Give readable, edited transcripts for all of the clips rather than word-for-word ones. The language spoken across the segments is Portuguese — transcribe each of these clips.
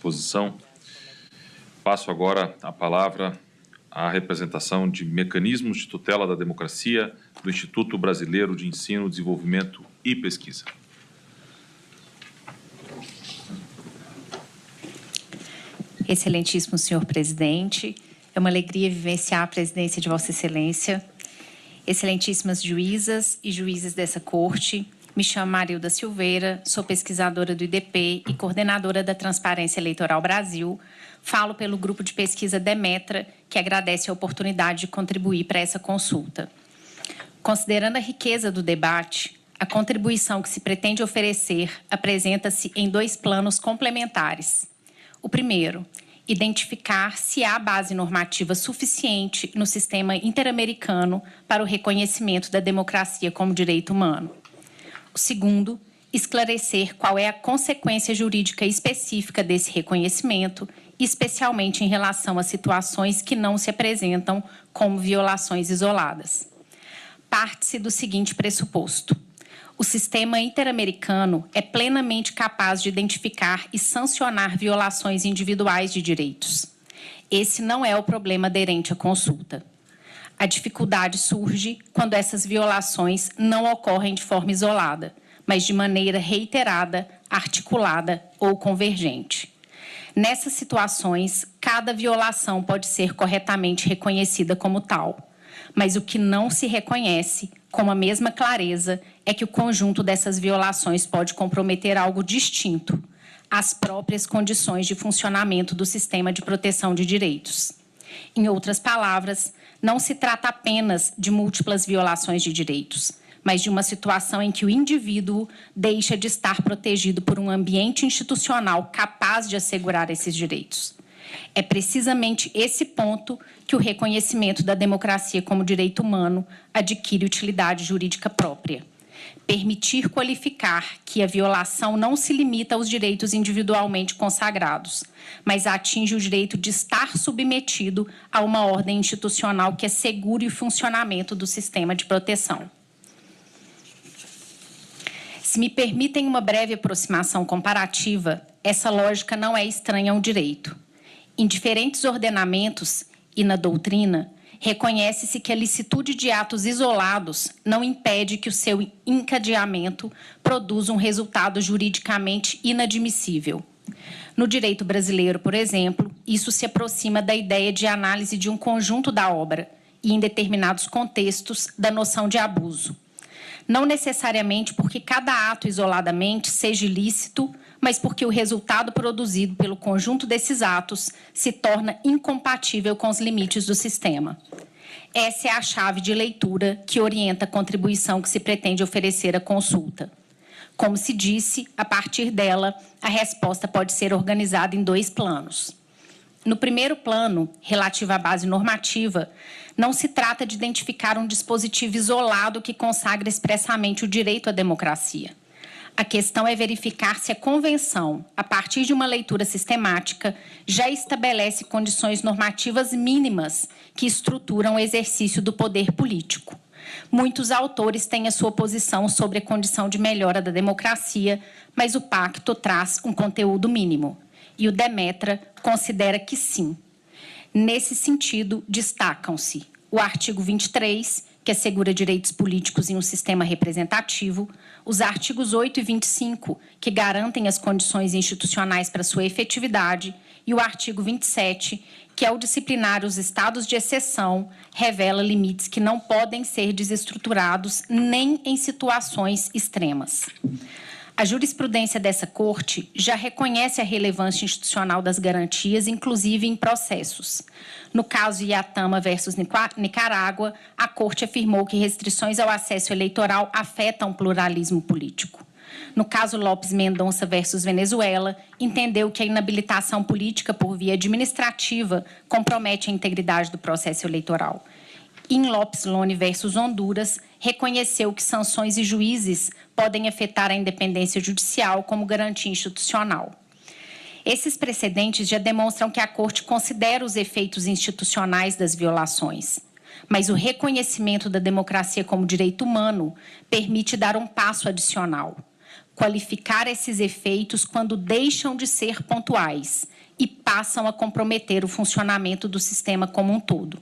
exposição. Passo agora a palavra à representação de mecanismos de tutela da democracia do Instituto Brasileiro de Ensino, Desenvolvimento e Pesquisa. Excelentíssimo senhor presidente, é uma alegria vivenciar a presidência de Vossa Excelência. Excelentíssimas juízas e juízes dessa corte, me chamo Marilda Silveira, sou pesquisadora do IDP e coordenadora da Transparência Eleitoral Brasil. Falo pelo grupo de pesquisa Demetra, que agradece a oportunidade de contribuir para essa consulta. Considerando a riqueza do debate, a contribuição que se pretende oferecer apresenta-se em dois planos complementares. O primeiro, identificar se há base normativa suficiente no sistema interamericano para o reconhecimento da democracia como direito humano. O segundo, esclarecer qual é a consequência jurídica específica desse reconhecimento, especialmente em relação a situações que não se apresentam como violações isoladas. Parte-se do seguinte pressuposto: o sistema interamericano é plenamente capaz de identificar e sancionar violações individuais de direitos. Esse não é o problema aderente à consulta. A dificuldade surge quando essas violações não ocorrem de forma isolada, mas de maneira reiterada, articulada ou convergente. Nessas situações, cada violação pode ser corretamente reconhecida como tal, mas o que não se reconhece com a mesma clareza é que o conjunto dessas violações pode comprometer algo distinto, as próprias condições de funcionamento do sistema de proteção de direitos. Em outras palavras, não se trata apenas de múltiplas violações de direitos, mas de uma situação em que o indivíduo deixa de estar protegido por um ambiente institucional capaz de assegurar esses direitos. É precisamente esse ponto que o reconhecimento da democracia como direito humano adquire utilidade jurídica própria. Permitir qualificar que a violação não se limita aos direitos individualmente consagrados, mas atinge o direito de estar submetido a uma ordem institucional que assegure o funcionamento do sistema de proteção. Se me permitem uma breve aproximação comparativa, essa lógica não é estranha ao direito. Em diferentes ordenamentos e na doutrina, reconhece-se que a licitude de atos isolados não impede que o seu encadeamento produza um resultado juridicamente inadmissível. No direito brasileiro, por exemplo, isso se aproxima da ideia de análise de um conjunto da obra e, em determinados contextos, da noção de abuso. Não necessariamente porque cada ato isoladamente seja ilícito, mas porque o resultado produzido pelo conjunto desses atos se torna incompatível com os limites do sistema. Essa é a chave de leitura que orienta a contribuição que se pretende oferecer à consulta. Como se disse, a partir dela, a resposta pode ser organizada em dois planos. No primeiro plano, relativo à base normativa, não se trata de identificar um dispositivo isolado que consagra expressamente o direito à democracia. A questão é verificar se a Convenção, a partir de uma leitura sistemática, já estabelece condições normativas mínimas que estruturam o exercício do poder político. Muitos autores têm a sua posição sobre a condição de melhora da democracia, mas o pacto traz um conteúdo mínimo. E o Demetra considera que sim. Nesse sentido, destacam-se o artigo 23, que assegura direitos políticos em um sistema representativo, os artigos 8 e 25, que garantem as condições institucionais para sua efetividade, e o artigo 27, que, ao disciplinar os estados de exceção, revela limites que não podem ser desestruturados nem em situações extremas. A jurisprudência dessa Corte já reconhece a relevância institucional das garantias, inclusive em processos. No caso Iatama versus Nicarágua, a Corte afirmou que restrições ao acesso eleitoral afetam o pluralismo político. No caso Lopes Mendonça versus Venezuela, entendeu que a inabilitação política por via administrativa compromete a integridade do processo eleitoral. Em Lopes Lone versus Honduras, reconheceu que sanções e juízes podem afetar a independência judicial como garantia institucional. Esses precedentes já demonstram que a Corte considera os efeitos institucionais das violações, mas o reconhecimento da democracia como direito humano permite dar um passo adicional, qualificar esses efeitos quando deixam de ser pontuais e passam a comprometer o funcionamento do sistema como um todo.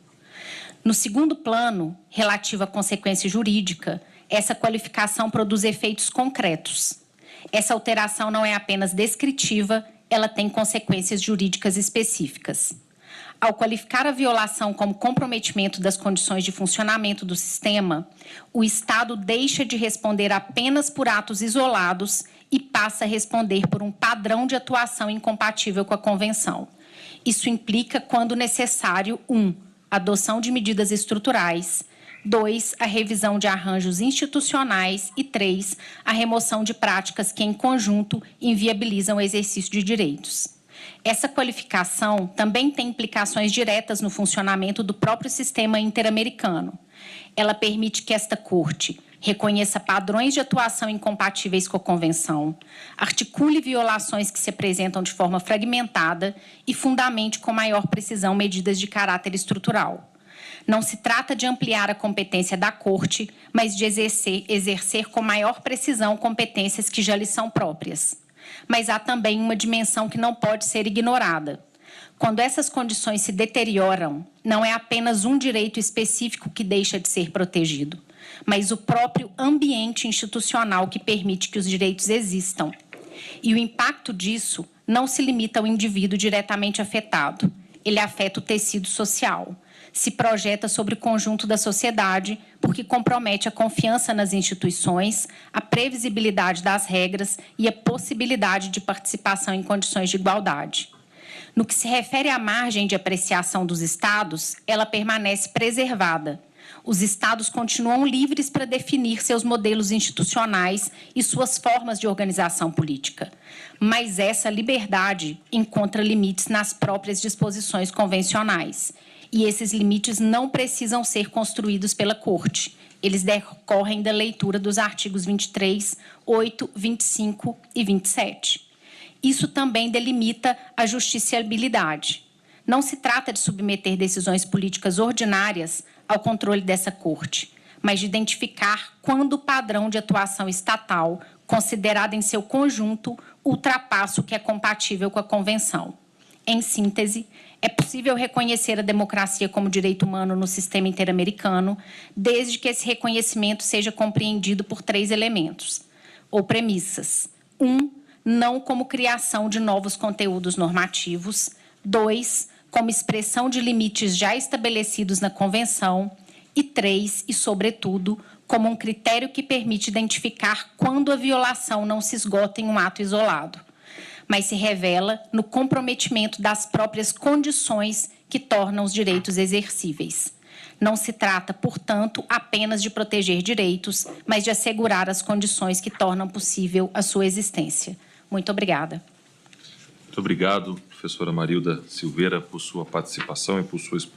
No segundo plano, relativo à consequência jurídica, essa qualificação produz efeitos concretos. Essa alteração não é apenas descritiva, ela tem consequências jurídicas específicas. Ao qualificar a violação como comprometimento das condições de funcionamento do sistema, o Estado deixa de responder apenas por atos isolados e passa a responder por um padrão de atuação incompatível com a Convenção. Isso implica, quando necessário, 1. Adoção de medidas estruturais, 2. A revisão de arranjos institucionais e 3. A remoção de práticas que, em conjunto, inviabilizam o exercício de direitos. Essa qualificação também tem implicações diretas no funcionamento do próprio sistema interamericano. Ela permite que esta Corte reconheça padrões de atuação incompatíveis com a Convenção, articule violações que se apresentam de forma fragmentada e fundamente com maior precisão medidas de caráter estrutural. Não se trata de ampliar a competência da Corte, mas de exercer com maior precisão competências que já lhe são próprias. Mas há também uma dimensão que não pode ser ignorada. Quando essas condições se deterioram, não é apenas um direito específico que deixa de ser protegido, mas o próprio ambiente institucional que permite que os direitos existam. E o impacto disso não se limita ao indivíduo diretamente afetado. Ele afeta o tecido social, se projeta sobre o conjunto da sociedade, porque compromete a confiança nas instituições, a previsibilidade das regras e a possibilidade de participação em condições de igualdade. No que se refere à margem de apreciação dos Estados, ela permanece preservada. Os Estados continuam livres para definir seus modelos institucionais e suas formas de organização política. Mas essa liberdade encontra limites nas próprias disposições convencionais. E esses limites não precisam ser construídos pela Corte. Eles decorrem da leitura dos artigos 23, 8, 25 e 27. Isso também delimita a justiciabilidade. Não se trata de submeter decisões políticas ordinárias ao controle dessa Corte, mas de identificar quando o padrão de atuação estatal, considerado em seu conjunto, ultrapassa o que é compatível com a Convenção. Em síntese, é possível reconhecer a democracia como direito humano no sistema interamericano, desde que esse reconhecimento seja compreendido por 3 elementos, ou premissas. 1, não como criação de novos conteúdos normativos. 2, como expressão de limites já estabelecidos na Convenção. E 3, e sobretudo, como um critério que permite identificar quando a violação não se esgota em um ato isolado, mas se revela no comprometimento das próprias condições que tornam os direitos exercíveis. Não se trata, portanto, apenas de proteger direitos, mas de assegurar as condições que tornam possível a sua existência. Muito obrigada. Muito obrigado, professora Marilda Silveira, por sua participação e por sua exposição.